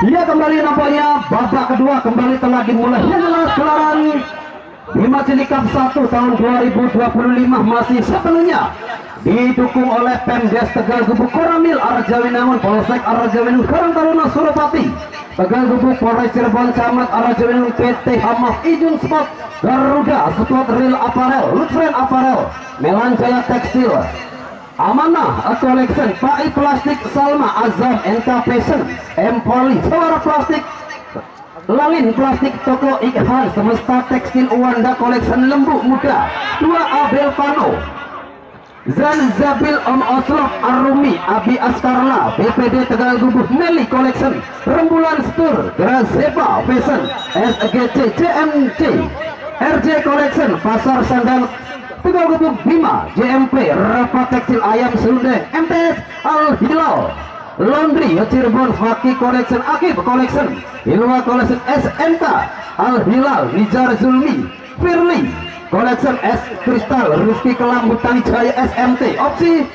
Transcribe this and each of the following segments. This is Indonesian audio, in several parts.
Ya kembali nampaknya babak kedua kembali telah dimulai. Jelas gelaran Bima Cilik Cup 1 tahun 2025 masih sepenuhnya didukung oleh Pemdes Tegal Gubuk Koramil Arjawinangun, Polsek Arjawinangun, Karang Taruna Suropati, Tegal Gubuk, Polres Cirebon, Camat Arjawinangun, PT Hamaf Ijun Sport, Garuda Sport Real Apparel, Lutfren Apparel, Melan Jaya Tekstil, Amanah Collection, PAI Plastik, Salma Azam, NK Fashion, Empoli, Suara Plastik, Lalin Plastik, Toko Ikhan, Semesta Tekstil, Wanda Collection, Lembu Muda, 2A Belvano, Zanzabil Om Oslop, Arumi, Abi Askarla, BPD Tegal Gubuk, Meli Collection, Rembulan Stur, Grazeba Fashion, SGC, JMC, RJ Collection, Pasar Sandal Tegal Gubuk, Bima, JMP, Rafa Tekstil, Ayam Serundeng, MTS, Al Hilal, Laundry Cirebon, Faki Collection, Akib Collection, Hilwa Collection, SMK, Al Hilal, Nijar Zulmi, Firly Collection, S Kristal, Rizky Kelam, Butani Jaya, SMT, Opsi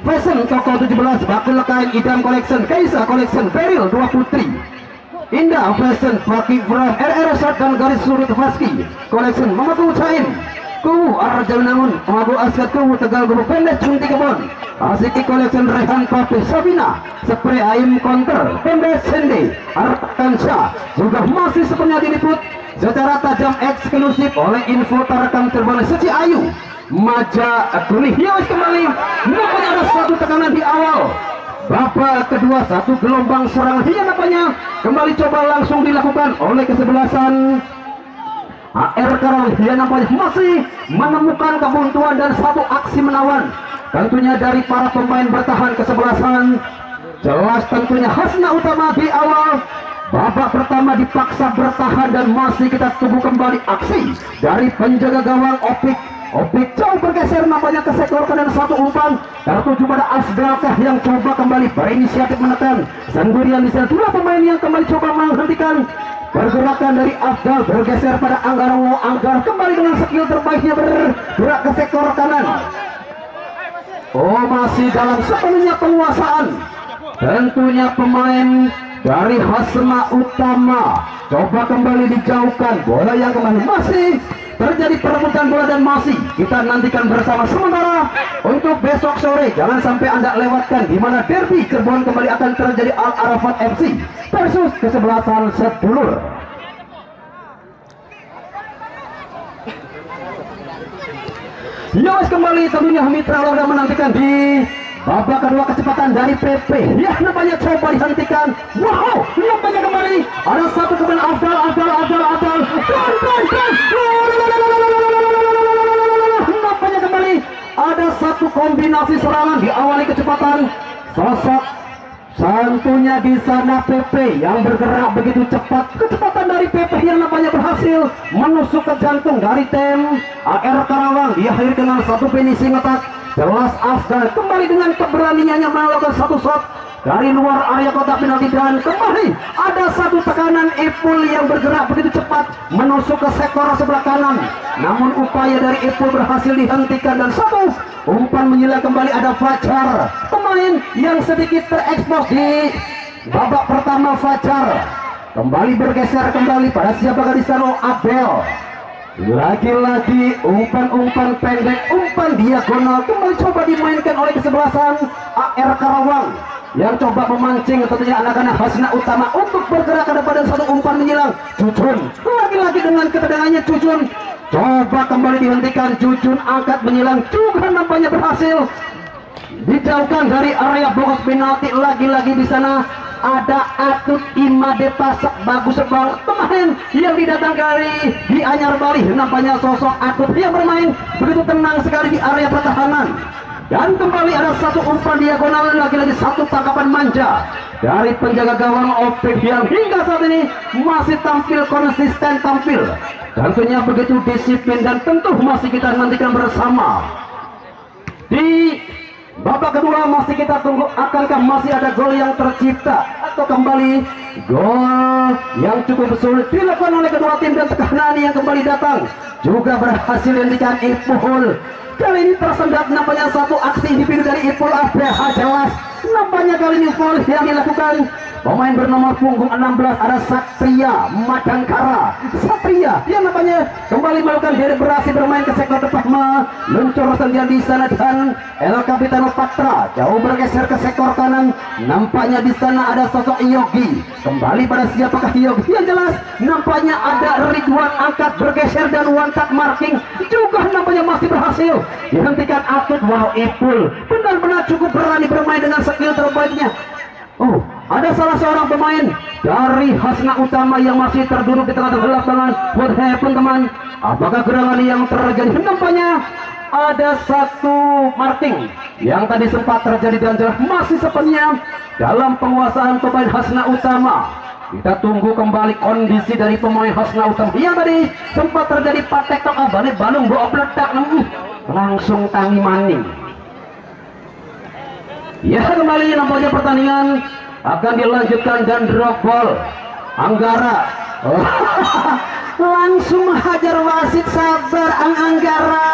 Fashion, Toko 17, Bakul Kain, Idam Collection, Kaisa Collection, Peril, Dua Putri, Indah Fashion, Faki From, RR Shot dan Garis Surut Faski Collection, Mamatu Cain, Kuwu Arjawinangun, Mabu Askat Kuwu Tegal Gubuk, Pendes Cunti Kebon, Asiki Collection, Rehan Papi, Sabina, Spray Aim Counter, Pendes Sende, Arkansha, juga masih sepenuhnya diliput secara tajam eksklusif oleh info terekam terbang Suci Ayu, Maja Kuning. Hias kembali, nampaknya ada satu tekanan di awal babak kedua, satu gelombang serangan hingga nampaknya kembali coba langsung dilakukan oleh kesebelasan AR Karawang. Dia nampaknya masih menemukan kebuntuan dan satu aksi menawan tentunya dari para pemain bertahan kesebelasan. Jelas tentunya Hasna Utama di awal babak pertama dipaksa bertahan dan masih kita tunggu kembali aksi dari penjaga gawang Opik. Opik jauh bergeser nampaknya ke sektor kanan, satu umpan tertuju pada Asgalkah yang coba kembali berinisiatif menekan sendirian di sana. Dua pemain yang kembali coba menghentikan pergerakan dari Afdal, bergeser pada Anggarowo. Anggar kembali dengan skill terbaiknya bergerak ke sektor kanan. Oh, masih dalam sepenuhnya penguasaan tentunya pemain dari Hasna Utama. Coba kembali dijauhkan bola yang kembali masih terjadi perebutan bola dan masih kita nantikan bersama. Sementara untuk besok sore jangan sampai Anda lewatkan di mana derby Cirebon kembali akan terjadi. Al Arafat FC versus kesebelasan sedulur. Yos kembali tentunya Mitra Loda menantikan di babak kedua kecepatan dari PP. Ya nampaknya coba dihentikan. Wow, nampaknya kembali ada satu kembali Afdal. Nampaknya kembali ada satu kombinasi serangan diawali kecepatan sosok santunya di sana PP yang bergerak begitu cepat. Kecepatan dari PP yang nampaknya berhasil menusuk ke jantung dari tim AR Karawang. Diakhiri dengan satu finishing attack. Jelas Afdal kembali dengan keberaniannya melakukan satu shot dari luar area kotak penalti dan kembali ada satu tekanan Ipul yang bergerak begitu cepat menusuk ke sektor sebelah kanan. Namun upaya dari Ipul berhasil dihentikan dan satu umpan menyilang kembali. Ada Fajar, pemain yang sedikit terekspos di babak pertama. Fajar kembali bergeser kembali pada siapakah di sana? Abel. Lagi-lagi umpan-umpan pendek, umpan diagonal kembali coba dimainkan oleh kesebelasan AR Karawang yang coba memancing tentunya anak-anak Hasna Utama untuk bergerak ke depan dan satu umpan menyilang. Cucun lagi-lagi dengan ketegangannya. Cucun coba kembali dihentikan. Cucun angkat menyilang juga nampaknya berhasil dijauhkan dari area box penalti. Lagi-lagi di sana ada Atut Imade Pasak, bagus banget pemain yang didatang dari di Anyar Bali. Nampaknya sosok Atut yang bermain begitu tenang sekali di area pertahanan. Dan kembali ada satu umpan diagonal, lagi-lagi satu tangkapan manja dari penjaga gawang Opik yang hingga saat ini masih tampil konsisten, tampil tentunya begitu disiplin dan tentu masih kita nantikan bersama di babak kedua. Masih kita tunggu akankah masih ada gol yang tercipta atau kembali gol yang cukup sulit dilakukan oleh kedua tim dan tekanan yang kembali datang juga berhasil dihentikan Ipul. Kali ini tersendat nampaknya satu aksi individu dari Ipul APH. Jelas nampaknya kali ini foul yang dilakukan Pemain bernomor punggung 16 ada Satria Madangkara. Satria yang nampaknya kembali melakukan diri, berhasil bermain ke sektor depan, meluncur sendirian di sana, dan El Capitano Patra jauh bergeser ke sektor kanan. Nampaknya di sana ada sosok Yogi. Kembali pada siapakah Yogi? Yang jelas nampaknya ada Ridwan angkat bergeser, dan one touch marking juga nampaknya masih berhasil dihentikan atlet. Wow, Ipul benar-benar cukup berani bermain dengan skill terbaiknya. Oh, ada salah seorang pemain dari Hasna Utama yang masih terduduk di tengah-tengah lapangan. What happened, teman? Apakah gerangan yang terjadi? Nampaknya ada satu marking yang tadi sempat terjadi, dan jelas masih sepenuhnya dalam penguasaan pemain Hasna Utama. Kita tunggu kembali kondisi dari pemain Hasna Utama yang tadi sempat terjadi patek tok abane balung bawa peledak, langsung tangi maning. Ya, kembali nampaknya pertandingan akan dilanjutkan, dan drop ball Anggara. Oh, langsung hajar wasit, sabar Anggara.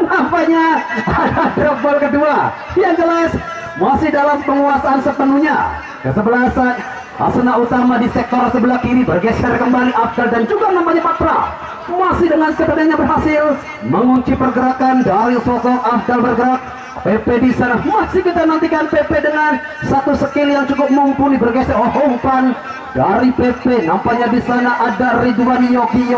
Nampaknya ada drop ball kedua. Yang jelas masih dalam penguasaan sepenuhnya kesebelasan Hasna Utama di sektor sebelah kiri. Bergeser kembali Afdal dan juga nampaknya Patra masih dengan kepadanya berhasil mengunci pergerakan dari sosok Afdal bergerak. PP di sana masih kita nantikan PP dengan satu skill yang cukup mumpuni, bergeser. Oh, umpan dari PP, nampaknya di sana ada Ridwan. Yogi.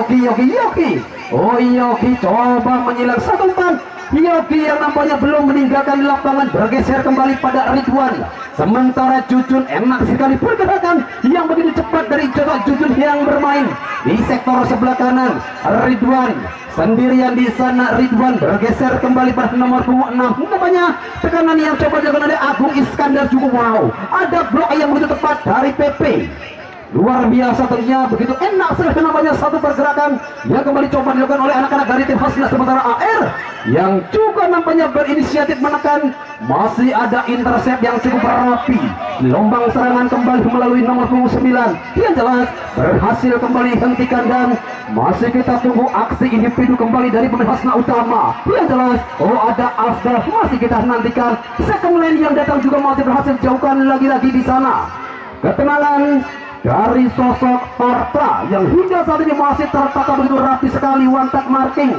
Oh, Yogi coba menyilang satu umpan. Yogi yang nampaknya belum meninggalkan lapangan, bergeser kembali pada Ridwan. Sementara Jujun enak sekali pergerakan yang begitu cepat dari Jujun yang bermain di sektor sebelah kanan. Ridwan sendirian di sana. Ridwan bergeser kembali pada nomor 6. Nampaknya tekanan yang coba dilakukan oleh Agung Iskandar juga. Wow, ada blok yang begitu tepat dari PP. Luar biasa tentunya, begitu enak sekali nampaknya satu pergerakan yang kembali coba dilakukan oleh anak-anak dari tim Hasna. Sementara AR yang juga nampaknya berinisiatif menekan, masih ada intercept yang cukup rapi. Gelombang serangan kembali melalui nomor 9 yang jelas berhasil kembali hentikan, dan masih kita tunggu aksi individu kembali dari pemain Hasna Utama. Yang jelas, oh ada Afdal masih kita nantikan. Second line yang datang juga masih berhasil jauhkan lagi-lagi di sana. Ketenangan dari sosok Patra yang hingga saat ini masih tertata begitu rapi sekali. One touch marking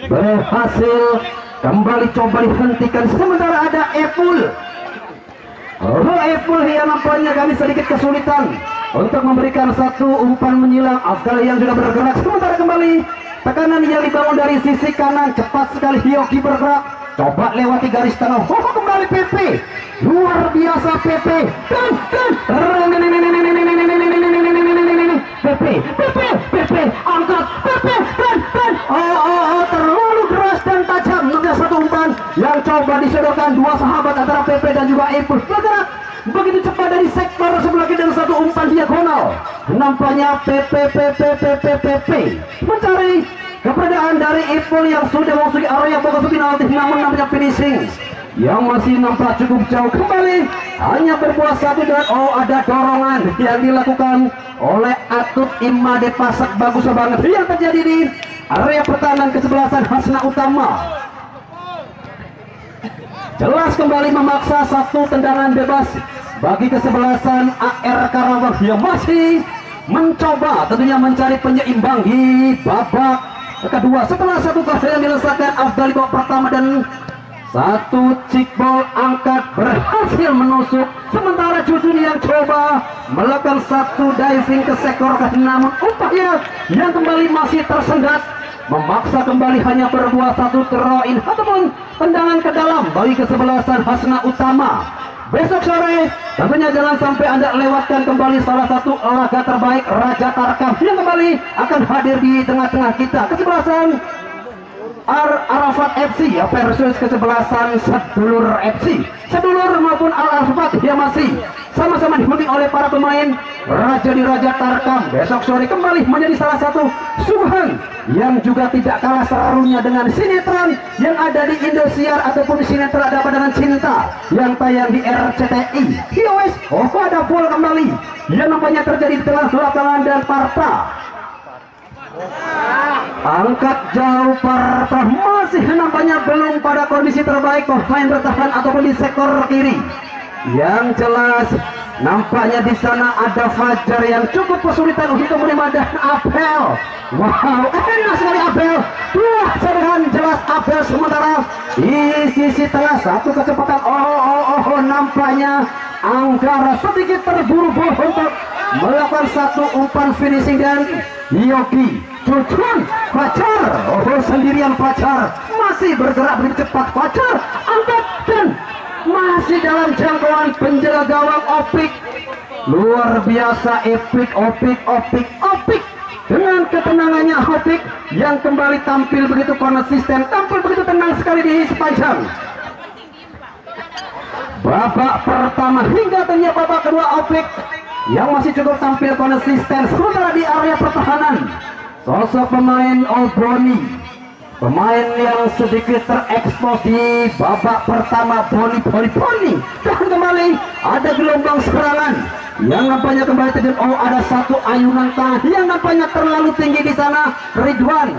berhasil kembali coba dihentikan. Sementara ada Epul. Oh, Epul yang nampaknya kali sedikit kesulitan untuk memberikan satu umpan menyilang. Afdal yang sudah bergerak. Sementara kembali tekanan yang dibangun dari sisi kanan, cepat sekali Yogi bergerak, coba lewati garis tanah. Oh, kembali PP, luar biasa PP, dan PP angkat PP, dan terlalu keras dan tajam. Ada satu umpan yang coba disodorkan dua sahabat antara PP dan juga Ipul, bergerak begitu cepat dari sektor sebelah kiri dan satu umpan diagonal. Nampaknya PP mencari keberadaan dari Ipul yang sudah memasuki area box penalti, namun nampaknya finishing yang masih nampak cukup jauh. Kembali hanya berbuah satu, dan oh ada dorongan yang dilakukan oleh Atut Imade Pasak. Bagus banget yang terjadi di area pertahanan kesebelasan Hasna Utama. Jelas kembali memaksa satu tendangan bebas bagi kesebelasan AR Karawang yang masih mencoba tentunya mencari penyeimbang di babak kedua. Setelah satu kali yang dilesakan Afdal di babak pertama, dan satu kickball angkat berhasil menusuk. Sementara Jujun yang coba melakukan satu diving ke sektor, namun upaya yang kembali masih tersendat, memaksa kembali hanya berbuah satu throw in ataupun tendangan ke dalam bagi kesebelasan Hasna Utama. Besok sore tentunya jangan sampai Anda lewatkan kembali salah satu laga terbaik Raja Tarkam yang kembali akan hadir di tengah-tengah kita. Kesebelasan Arafat FC versus kesebelasan Sedulur FC. Sedulur maupun Al Arafat yang masih sama-sama dihuni oleh para pemain Raja di Raja Tarkam. Besok sore kembali menjadi salah satu suguhan yang juga tidak kalah serunya dengan sinetron yang ada di Indosiar ataupun sinetron Ada Pandangan Cinta yang tayang di RCTI. Hios, oh ada full kembali yang nampaknya terjadi di tengah lapangan, dan Parta angkat jauh. Parta masih nampaknya belum pada kondisi terbaik pemain bertahan ataupun di sektor kiri. Yang jelas nampaknya di sana ada Fajar yang cukup kesulitan untuk menerima dan Abel. Wow, enak sekali Abel. Wah, serangan jelas Abel sementara di sisi tengah satu kecepatan. Nampaknya Anggara sedikit terburu-buru untuk melakukan satu umpan finishing dan Yogi Cucun Fajar. Sendirian Fajar masih bergerak begitu cepat. Fajar angkat dan masih dalam jangkauan penjaga gawang Opik. Luar biasa, Opik dengan ketenangannya Opik yang kembali tampil begitu konsisten, tampil begitu tenang sekali di sepanjang babak pertama hingga ternyata babak kedua. Opik yang masih cukup tampil konsisten, sementara di area pertahanan sosok pemain Boni, pemain yang sedikit terekspos di babak pertama, Boni. Dan kembali ada gelombang serangan yang nampaknya kembali terjadi. Ada satu ayunan tangan yang nampaknya terlalu tinggi di sana. Ridwan,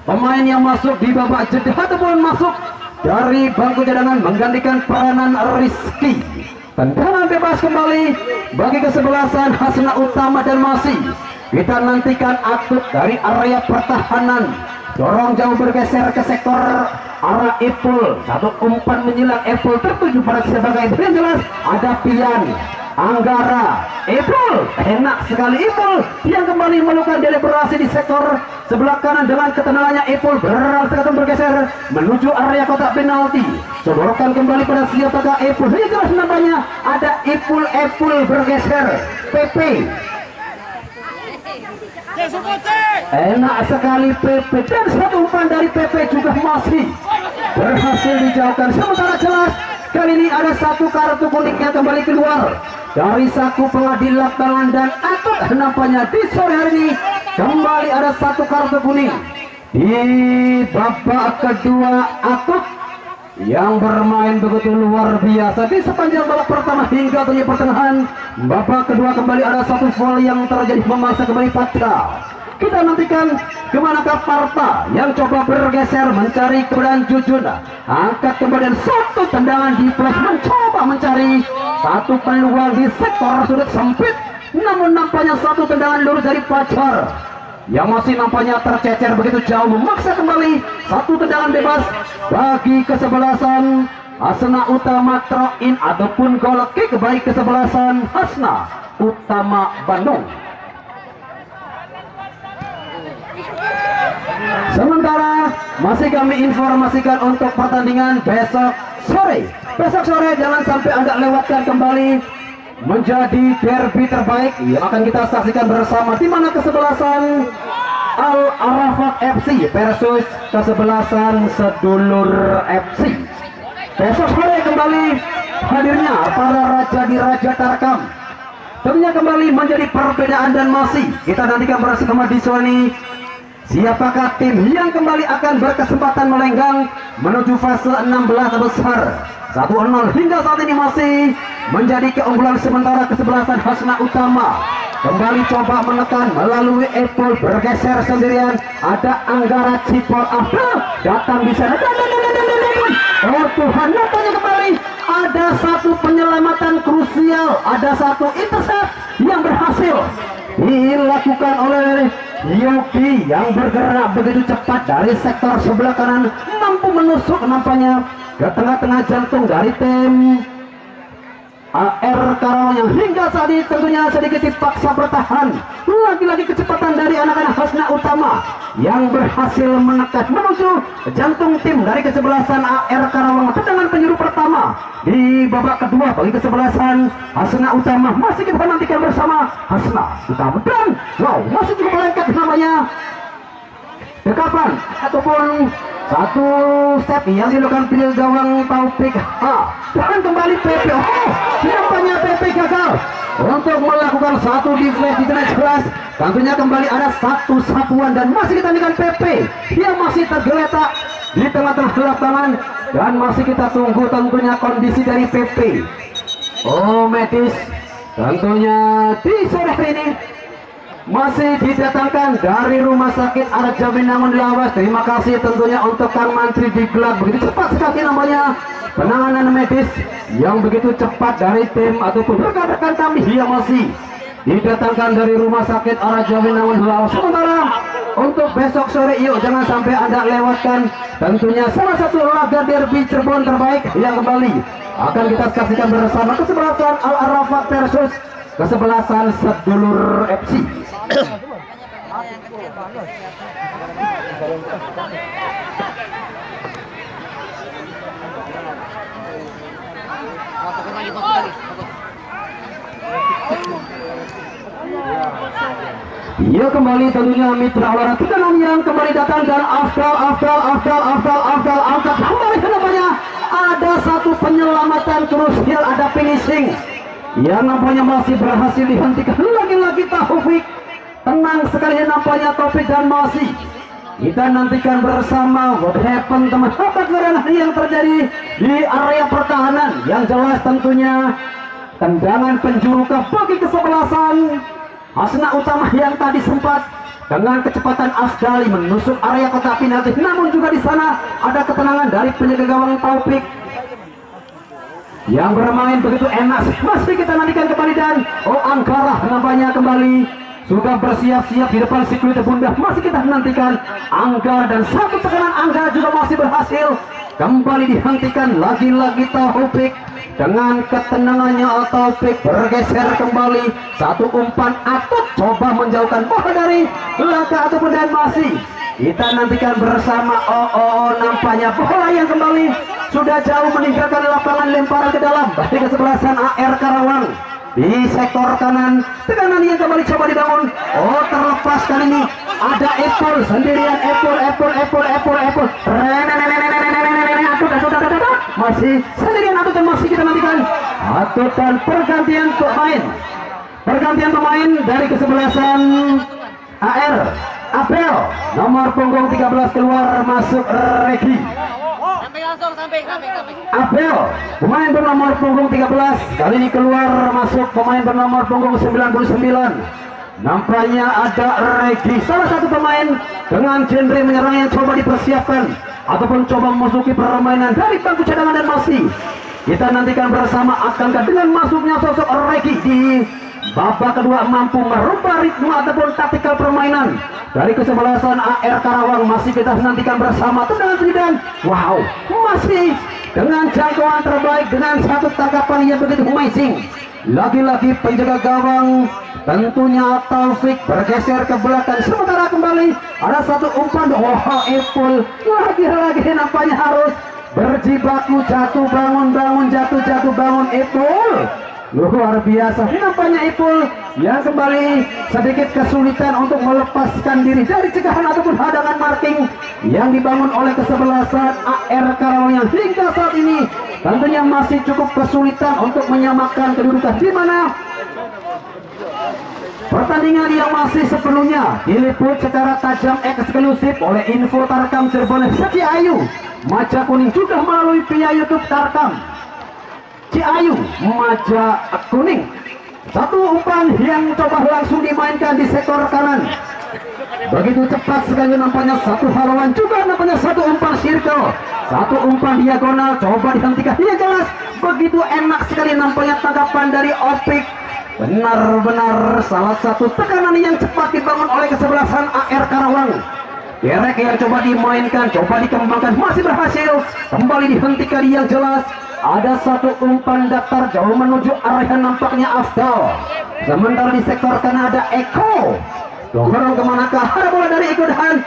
pemain yang masuk di babak jeda ataupun masuk dari bangku cadangan menggantikan peranan Rizky. Tendangan bebas kembali bagi kesebelasan Hasna Utama dan masih kita nantikan atlet dari area pertahanan. Dorong jauh bergeser ke sektor arah Ipul. Satu umpan menyilang Ipul tertuju pada sebagai yang jelas ada Pian, Anggara, Ipul. Enak sekali Ipul yang kembali melakukan deliberasi di sektor sebelah kanan dengan ketenangannya. Ipul bergeser menuju area kotak penalti. Sodorkan kembali pada siapakah Ipul. Ini jelas namanya ada Ipul bergeser. PP enak sekali PP dan satu umpan dari PP juga masih berhasil dijauhkan. Sementara jelas kali ini ada satu kartu kuning yang kembali keluar dari saku pengadil lapangan dan atut. Nampaknya di sore hari ini kembali ada satu kartu kuning di babak kedua. Atut yang bermain begitu luar biasa di sepanjang babak pertama hingga ke pertengahan babak kedua. Kembali ada satu foul yang terjadi memaksa kembali Patra. Kita nantikan kemanakah Parta yang coba bergeser mencari keberadaan Jujun. Angkat kemudian satu tendangan di plus mencoba mencari satu peluang di sektor sudut sempit. Namun nampaknya satu tendangan lurus dari Pacar yang masih nampaknya tercecer begitu jauh memaksa kembali satu tendangan bebas bagi kesebelasan Hasna Utama throw-in ataupun goal kick baik kesebelasan Hasna Utama Bandung. Sementara masih kami informasikan untuk pertandingan besok sore. Besok sore jangan sampai Anda lewatkan kembali menjadi derby terbaik yang akan kita saksikan bersama, di mana kesebelasan Al Arafat FC versus kesebelasan Sedulur FC. Besok sore kembali hadirnya para raja di Raja Tarkam. Tentunya kembali menjadi perbedaan dan masih kita nantikan bersama di sini. Siapakah tim yang kembali akan berkesempatan melenggang menuju fase 16 besar? 1-0 hingga saat ini masih menjadi keunggulan sementara kesebelasan Hasna Utama. Kembali coba menekan melalui Epol bergeser sendirian. Ada Anggara Cipol Abdul datang di sana. Oh Tuhan, natanya kembali ada satu penyelamatan krusial, ada satu intercept yang berhasil dilakukan oleh Yogi yang bergerak begitu cepat dari sektor sebelah kanan, mampu menusuk nampaknya ke tengah-tengah jantung dari tim AR Karawang yang hingga saat ini tentunya sedikit dipaksa bertahan. Lagi-lagi kecepatan dari anak-anak Hasna Utama yang berhasil menekan menuju jantung tim dari kesebelasan AR Karawang. Tendangan penjuru pertama di babak kedua bagi kesebelasan Hasna Utama. Masih kita nantikan bersama Hasna Utama dan wow, masih cukup lengket namanya dekapan ataupun satu step yang dilakukan pilih gawang Taufik dan kembali PP. Nampaknya PP gagal untuk melakukan satu deflect di tengah kelas. Tentunya kembali ada satu sapuan dan masih kita dengan PP yang masih tergeletak di tengah-tengah lapangan dan masih kita tunggu tentunya kondisi dari PP. Medis tentunya di sore hari ini masih didatangkan dari Rumah Sakit Arja Binangun Lawas. Terima kasih tentunya untuk Kang Mantri di Glad, begitu cepat sekali namanya penanganan medis yang begitu cepat dari tim ataupun rekan-rekan kami yang masih didatangkan dari Rumah Sakit Arja Binangun Lawas. Sementara untuk besok sore, yuk jangan sampai Anda lewatkan tentunya salah satu laga derby Cirebon terbaik yang kembali akan kita saksikan bersama, kesebelasan Al Arafat versus kesebelasan Sedulur FC. Ya, kembali tentunya mitra olahraga tekanan yang kembali datang dan Afdal angkat kembali ke namanya. Ada satu penyelamatan krusial, ada finishing yang nampaknya masih berhasil dihentikan. Lagi-lagi Taufik, tenang sekali nampaknya Taufik, dan masih kita nantikan bersama what happened teman. Apa kerenah yang terjadi di area pertahanan, yang jelas tentunya tendangan penjuru ke bagi kesebelasan Hasna Utama yang tadi sempat dengan kecepatan Asdali menusuk area kotak penalti, namun juga di sana ada ketenangan dari penjaga gawang Taufik yang bermain begitu enak. Masih kita nantikan kembali, dan Angkara nampaknya kembali sudah bersiap-siap di depan security bunda. Masih kita nantikan Angga, dan satu tekanan Angga juga masih berhasil kembali dihentikan. Lagi-lagi Taufik dengan ketenangannya, Taufik bergeser kembali, satu umpan atau coba menjauhkan bola dari langkah ataupun, dan masih kita nantikan bersama. Nampaknya bola yang kembali sudah jauh meninggalkan lapangan, lemparan ke dalam dari kesebelasan AR Karawang di sektor kanan. Tekanan yang kembali coba dibangun. Terlepas kali ini ada Epul sendirian. Epul masih sendirian atau, dan masih kita nantikan atau dan pergantian pemain dari kesebelasan AR. Apel nomor punggung 13 keluar, masuk Regi. Apel pemain bernomor punggung 13 kali ini keluar, masuk pemain bernomor punggung 99. Nampaknya ada Regi, salah satu pemain dengan genre menyerang yang coba dipersiapkan ataupun coba memasuki permainan dari bangku cadangan, dan masih kita nantikan bersama akankah dengan masuknya sosok Regi di babak kedua mampu merubah ritme ataupun taktikal permainan dari kesebelasan AR Karawang. Masih kita nantikan bersama tendangan dan wow, masih dengan jangkauan terbaik dengan satu tangkapan yang begitu amazing. Lagi-lagi penjaga gawang tentunya Taufik bergeser ke belakang. Sementara kembali ada satu umpan. Epul lagi-lagi nampaknya harus berjibaku, jatuh bangun, jatuh bangun. Epul luar biasa nampaknya, Ipul yang kembali sedikit kesulitan untuk melepaskan diri dari cegahan ataupun hadangan marking yang dibangun oleh kesebelasan AR Karawang, yang hingga saat ini tentunya masih cukup kesulitan untuk menyamakan kedudukan, di mana pertandingan yang masih sepenuhnya diliput secara tajam eksklusif oleh Info Tarkam Cirebon Ciayu Maja Kuning, juga melalui via YouTube Tarkam Ciayu Maja Kuning. Satu umpan yang coba langsung dimainkan di sektor kanan, begitu cepat sekali nampaknya. Satu haluan juga nampaknya, satu umpan circle, satu umpan diagonal coba dihentikan. Dia jelas begitu enak sekali nampaknya tanggapan dari Opik. Benar-benar salah satu tekanan yang cepat dibangun oleh kesebelasan AR Karawang. Derek yang coba dimainkan, coba dikembangkan, masih berhasil kembali dihentikan. Yang jelas ada satu umpan datar jauh menuju arah yang nampaknya Afdal. Sementara di sektor kanan ada Eko. Dorong kemanakah? Ada bola dari Eko, dan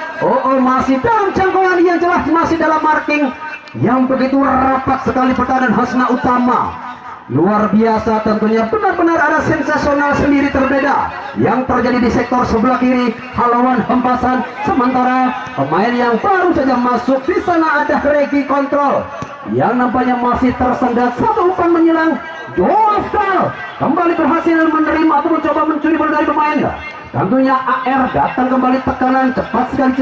masih dalam jangkauan, yang jelas masih dalam marking yang begitu rapat sekali pertahanan Hasna Utama. Luar biasa tentunya, benar-benar ada sensasional sendiri terbeda yang terjadi di sektor sebelah kiri. Haluan hempasan, sementara pemain yang baru saja masuk di sana ada Regi kontrol yang nampaknya masih tersendat. Satu umpan menyilang, Afdal kembali berhasil menerima ataupun coba mencuri bola dari pemain. Tentunya AR datang kembali, tekanan cepat sekali,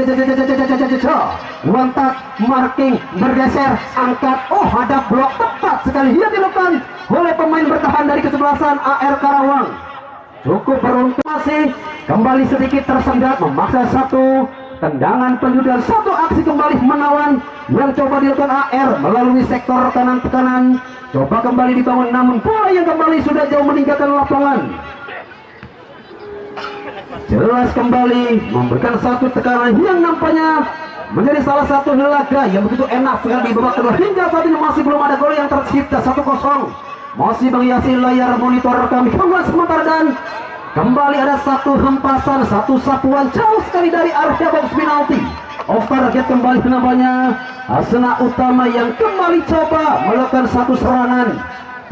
loncat, marking, bergeser, angkat. Ada blok tepat sekali yang dilakukan oleh pemain bertahan dari kesebelasan AR Karawang. cukup beruntung, masih kembali sedikit tersendat, memaksa satu tendangan penjudan, satu aksi kembali menawan yang coba dilakukan AR melalui sektor kanan tekanan, coba kembali dibangun, namun bola yang kembali sudah jauh meninggalkan lapangan. Jelas kembali memberikan satu tekanan yang nampaknya menjadi salah satu laga yang begitu enak sekali di babak kedua. Hingga saat ini masih belum ada gol yang tercipta. 1-0 masih menghiasi layar monitor kami kawan sementara, dan kembali ada satu hempasan, satu sapuan jauh sekali dari area box penalti. Off target kembali namanya Hasna Utama yang kembali coba melakukan satu serangan.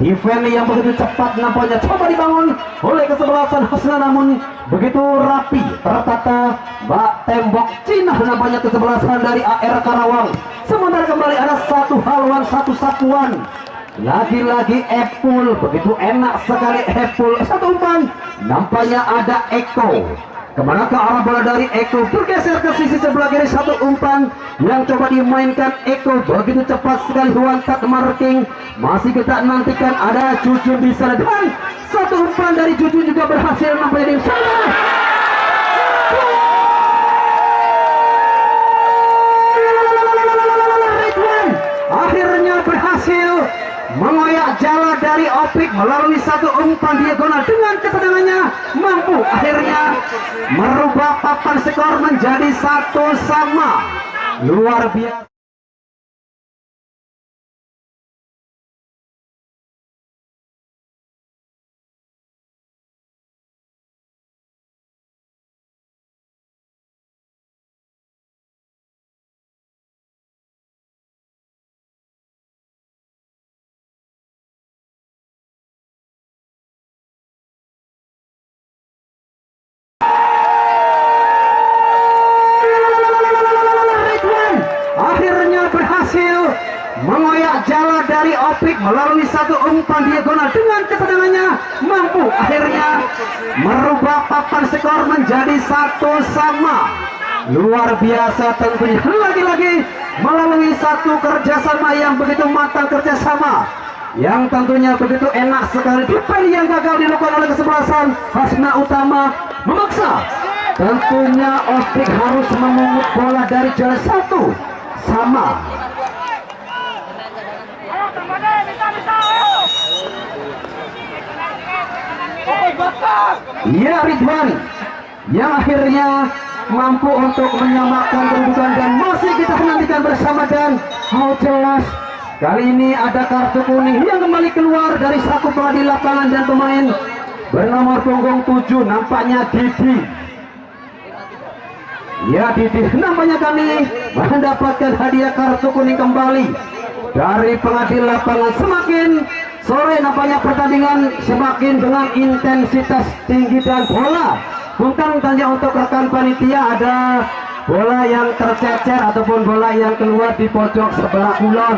Defense yang begitu cepat nampaknya coba dibangun oleh kesebelasan Hasna, namun begitu rapi tertata tembok Cina nampaknya kesebelasan dari AR Karawang. Sementara kembali ada satu haluan, satu sapuan. Lagi-lagi Epul, begitu enak sekali Epul, satu umpan. Nampaknya ada Eko. Kemana ke arah bola dari Eko, bergeser ke sisi sebelah kiri, satu umpan yang coba dimainkan Eko, begitu cepat sekali one touch marking. Masih kita nantikan ada Jujun di sana, dan satu umpan dari Jujun juga berhasil nampaknya di sana. Akhirnya berhasil mengoyak jala dari Opik melalui satu umpan diagonal, dengan ketenangannya mampu akhirnya merubah papan skor menjadi 1-1. Luar biasa. Mengoyak jala dari Opik melalui satu umpan diagonal, dengan ketenangannya mampu akhirnya merubah papan skor menjadi 1-1. Luar biasa tentunya, lagi-lagi melalui satu kerjasama yang begitu matang, kerjasama yang tentunya begitu enak sekali. Defense yang gagal dilakukan oleh kesebelasan Hasna Utama memaksa tentunya Opik harus memungut bola dari jalan 1-1. Ya, Ridwan yang akhirnya mampu untuk menyamakan kedudukan, dan masih kita nantikan bersama. Dan jelas kali ini ada kartu kuning yang kembali keluar dari saku pelatih lapangan dan pemain bernomor punggung 7, nampaknya Didi. Ya, Didi nampaknya kami mendapatkan hadiah kartu kuning kembali dari pengadil lapangan. Semakin sore nampaknya pertandingan semakin dengan intensitas tinggi, dan bola bukan tanya untuk rekan panitia, ada bola yang tercecer ataupun bola yang keluar di pojok sebelah kulon.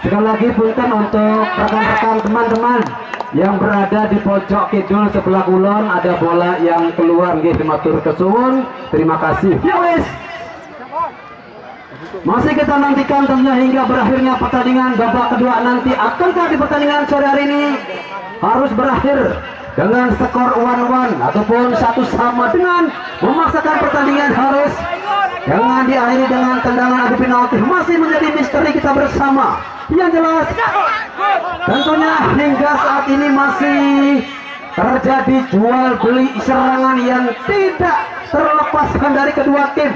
Sekali lagi bukan untuk rekan-rekan teman-teman yang berada di pojok kidul sebelah kulon, ada bola yang keluar. Nggih, matur kesuwun, terima kasih. Ya wes, masih kita nantikan tentunya hingga berakhirnya pertandingan babak kedua nanti. Akankah di pertandingan sore hari ini harus berakhir dengan skor 1-1 ataupun 1-1 dengan memaksakan pertandingan harus dengan diakhiri dengan tendangan adu penalti? Masih menjadi misteri kita bersama. Yang jelas tentunya hingga saat ini masih terjadi jual beli serangan yang tidak terlepaskan dari kedua tim.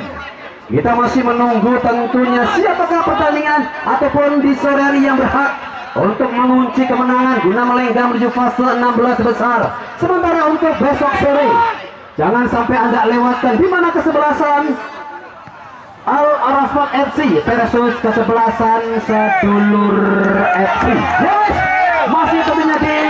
Kita masih menunggu tentunya siapakah pertandingan ataupun di sore hari yang berhak untuk mengunci kemenangan guna melenggang menuju fase 16 besar. Sementara untuk besok sore, jangan sampai Anda lewatkan di mana kesebelasan Al Arafat FC versus kesebelasan Sedulur FC. Yes, masih tentunya di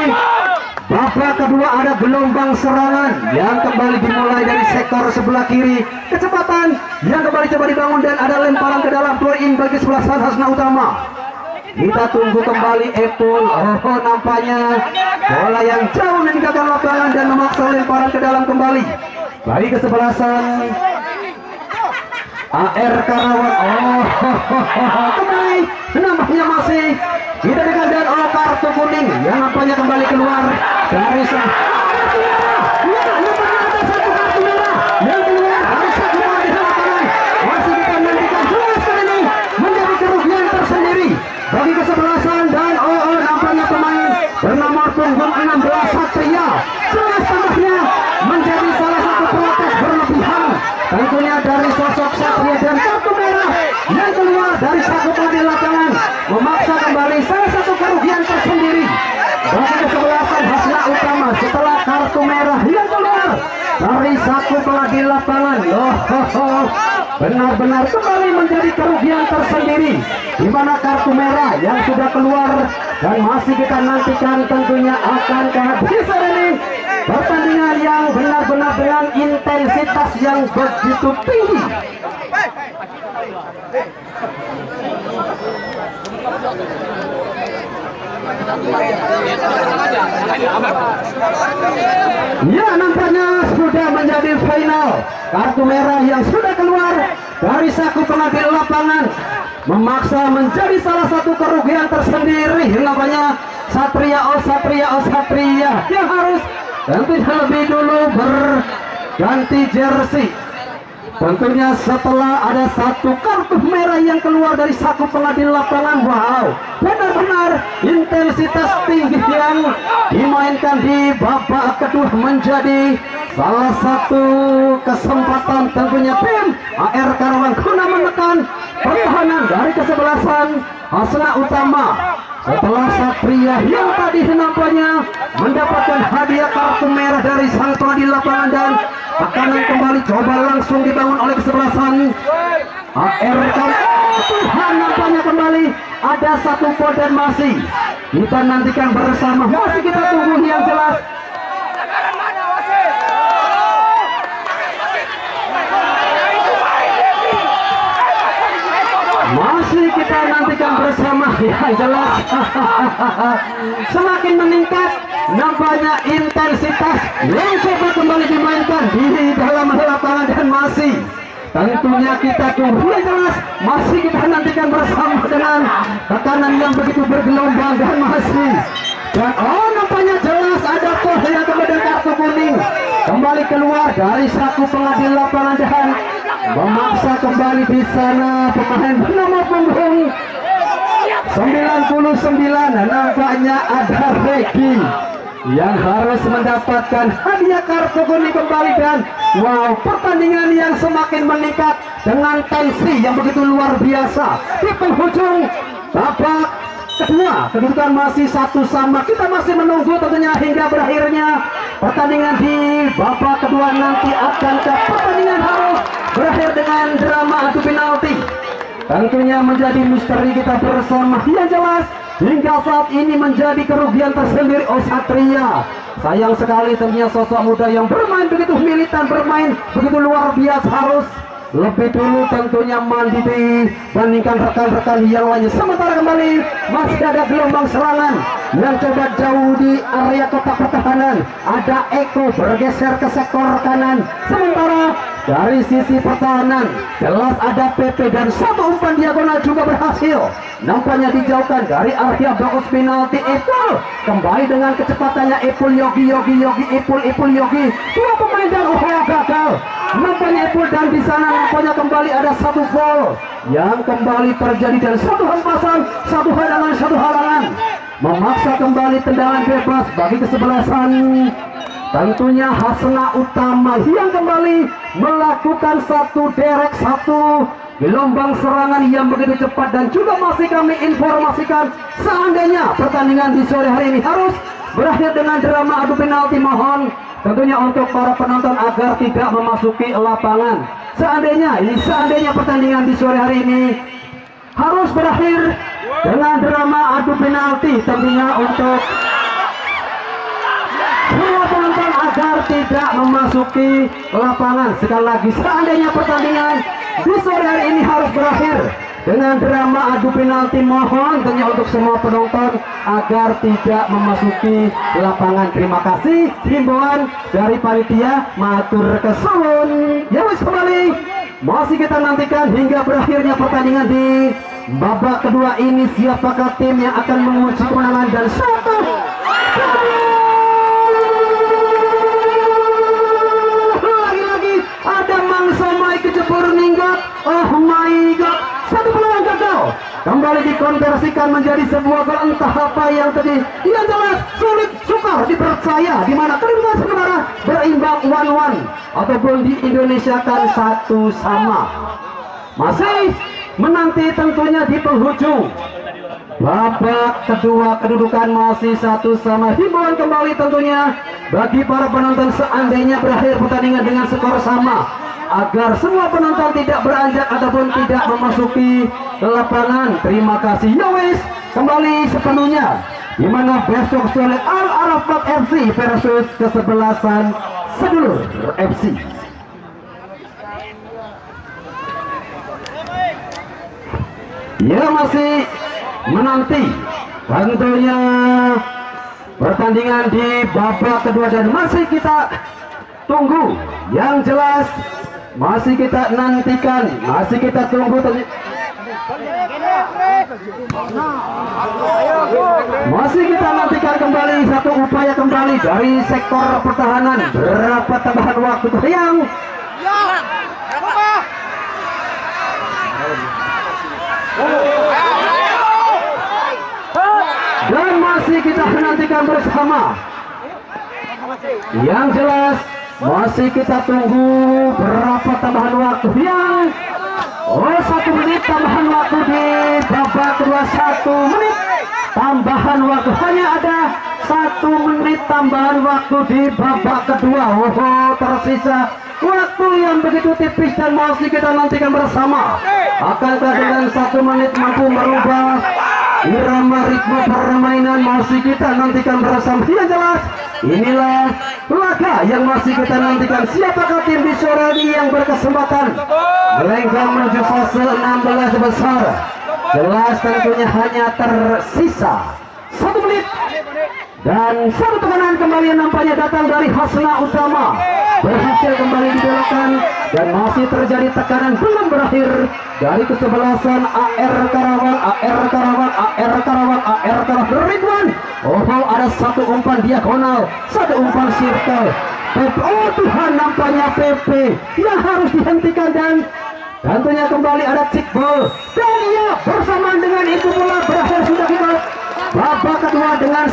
babak kedua ada gelombang serangan yang kembali dimulai dari sektor sebelah kiri. Kecepatan yang kembali coba dibangun, dan ada lemparan ke dalam throw in bagi kesebelasan Hasna Utama. Kita tunggu kembali Epul. Nampaknya bola yang jauh meninggalkan lapangan dan memaksa lemparan ke dalam kembali bagi kesebelasan AR Karawang. Kembali nampaknya masih kita dengan dan kartu kuning yang nampaknya kembali keluar dari sana. memaksa kembali salah satu kerugian tersendiri bagi kesebelasan Hasna Utama setelah kartu merah yang keluar dari saku di lapangan. Benar-benar kembali menjadi kerugian tersendiri di mana kartu merah yang sudah keluar, dan masih kita nantikan tentunya akan kehabisan ini pertandingan yang benar-benar dengan intensitas yang begitu tinggi. Ya, nampaknya sudah menjadi final. Kartu merah yang sudah keluar dari saku pengambil lapangan memaksa menjadi salah satu kerugian tersendiri. Nampaknya Satria yang harus tentunya lebih dulu berganti jersey. Tentunya setelah ada satu kartu merah yang keluar dari saku pengadil lapangan. Wow, benar-benar intensitas tinggi yang dimainkan di babak kedua menjadi salah satu kesempatan tentunya tim AR Karawang guna menekan pertahanan dari kesebelasan Hasna Utama. Setelah Satria yang tadi nampaknya mendapatkan hadiah kartu merah dari sang pengadil lapangan, dan tekanan kembali coba langsung dibangun oleh kesebelasan AR Karawang. Tuhan, nampaknya kembali ada satu poin dan masih kita nantikan bersama, masih kita tunggu yang jelas. Masih kita nantikan bersama yang jelas. Semakin meningkat nampaknya intensitas yang coba kembali dimainkan di dalam lapangan, dan masih tentunya kita tunggu yang jelas. Masih kita nantikan bersama dengan tekanan yang begitu bergelombang, dan masih nampaknya jelas ada poin yang kemudian kartu kuning kembali keluar dari saku pengadil lapangan, dan memaksa kembali di sana pemain nomor punggung 99. Nampaknya ada Regi yang harus mendapatkan hadiah kartu kuning kembali, dan wow, pertandingan yang semakin meningkat dengan tensi yang begitu luar biasa di penghujung babak kedua. Kedudukan masih 1-1. Kita masih menunggu tentunya hingga berakhirnya pertandingan di babak kedua nanti. Akankah pertandingan harus berakhir dengan drama adu penalti? Tentunya menjadi misteri kita bersama. Yang jelas hingga saat ini menjadi kerugian tersendiri Satria. Sayang sekali tentunya sosok muda yang bermain begitu militan, bermain begitu luar biasa, harus lebih dulu tentunya mandi dibandingkan rekan-rekan yang lainnya. Sementara kembali masih ada gelombang serangan yang coba jauh di area kotak pertahanan. Ada Eko bergeser ke sektor kanan, sementara dari sisi pertahanan jelas ada PP, dan satu umpan diagonal juga berhasil nampaknya dijauhkan dari area box penalti. Epul kembali dengan kecepatannya. Epul Yogi, Epul Yogi, dua pemain dan gagal nampaknya Epul, dan di sana nampaknya kembali ada satu gol yang kembali terjadi, dan satu hempasan, satu halangan memaksa kembali tendangan bebas bagi kesebelasan tentunya Hasna Utama yang kembali melakukan satu gelombang serangan yang begitu cepat. Dan juga masih kami informasikan, seandainya pertandingan di sore hari ini harus berakhir dengan drama adu penalti, mohon tentunya untuk para penonton agar tidak memasuki lapangan. Seandainya pertandingan di sore hari ini harus berakhir dengan drama adu penalti, tentunya untuk semua penonton agar tidak memasuki lapangan. Sekali lagi, seandainya pertandingan di sore hari ini harus berakhir dengan drama adu penalti, mohon tentunya untuk semua penonton agar tidak memasuki lapangan. Terima kasih himbauan dari panitia, matur kesuwun. Ya wis, kembali masih kita nantikan hingga berakhirnya pertandingan di babak kedua ini. Siapakah tim yang akan mengunci kemenangan? Dan satu lagi ada Mangsa Mai kejebur minggat. Oh my god, satu peluang gagal kembali dikonversikan menjadi sebuah gol. Entah apa yang tadi yang jelas sulit sukar dipercaya, di mana kedudukan sementara berimbang 1-1 ataupun di Indonesia kan 1-1. Masih menanti tentunya di penghujung babak kedua kedudukan masih 1-1. Himbauan kembali tentunya bagi para penonton seandainya berakhir pertandingan dengan skor sama, agar semua penonton tidak beranjak ataupun tidak memasuki lapangan. Terima kasih. Yowis kembali sepenuhnya, di mana besok sore Al Arafat FC versus kesebelasan Sedulur FC. Ya, masih menanti tentunya pertandingan di babak kedua, dan masih kita tunggu, yang jelas masih kita nantikan, masih kita tunggu masih kita nantikan kembali satu upaya kembali dari sektor pertahanan. Berapa tambahan waktu yang dan masih kita nantikan bersama. Yang jelas masih kita tunggu berapa tambahan waktu yang 1 menit tambahan waktu di babak kedua. 1 menit tambahan waktu, hanya ada 1 menit tambahan waktu di babak kedua. Tersisa waktu yang begitu tipis dan masih kita nantikan bersama. Akankah dengan 1 menit mampu merubah irama ritme permainan? Masih kita nantikan bersama. Yang jelas inilah laga yang masih kita nantikan. Siapakah tim di sore ini yang berkesempatan melenggang menuju fase 16 besar? Jelas tentunya hanya tersisa 1 menit dan satu tekanan kembali yang nampaknya datang dari Hasna Utama, berhasil kembali dibelokkan dan masih terjadi tekanan belum berakhir dari kesebelasan AR Karawang. Ridwan. Ada satu umpan diagonal, satu umpan circle. Oh Tuhan, nampaknya PP yang harus dihentikan, dan tentunya kembali ada kick ball, dan ia bersamaan dengan itu pula berakhir sudah kita babak kedua dengan